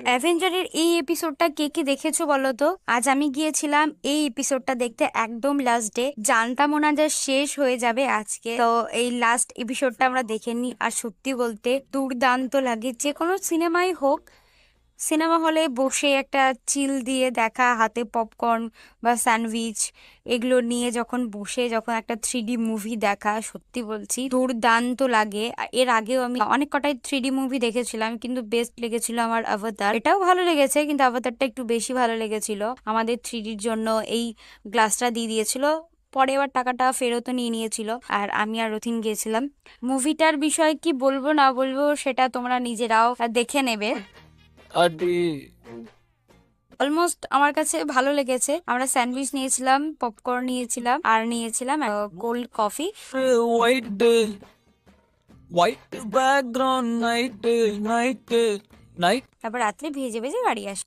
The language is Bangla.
অ্যাভেঞ্জারের এই এপিসোডটা কে কে দেখেছো বলো তো? আজ আমি গিয়েছিলাম এই এপিসোডটা দেখতে, একদম লাস্ট ডে। জানতাম না যে শেষ হয়ে যাবে আজকে, তো এই লাস্ট এপিসোডটা আমরা দেখে নিই। আর সত্যি বলতে দুর্দান্ত লাগে, যে কোনো সিনেমাই হোক, সিনেমা হলে বসে একটা চিল দিয়ে দেখা, হাতে পপকর্ন বা স্যান্ডউইচ এগুলো নিয়ে যখন বসে যখন একটা 3D মুভি দেখা, সত্যি বলছি দুর্দান্ত লাগে। আর এর আগেও আমি অনেক কটাই 3D মুভি দেখেছিলাম, কিন্তু বেস্ট লেগেছিল আমার অবতার। এটাও ভালো লেগেছে, কিন্তু অবতারটা একটু বেশি ভালো লেগেছিল। আমাদের 3Dর জন্য এই গ্লাসটা দিয়ে দিয়েছিল, পরে আবার টাকাটা ফেরতও নিয়ে নিয়েছিল। আর আমি আর রথিন গিয়েছিলাম। মুভিটার বিষয়ে কি বলবো না বলবো সেটা তোমরা নিজেরাও দেখে নেবে। আরে অলমোস্ট আমার কাছে ভালো লেগেছে। আমরা স্যান্ডউইচ নিয়েছিলাম, পপকর্ন নিয়েছিলাম, আর নিয়েছিলাম cold coffee. White white background night night night তারপর রাত্রে ভেজে ভেজে বাড়ি আসি।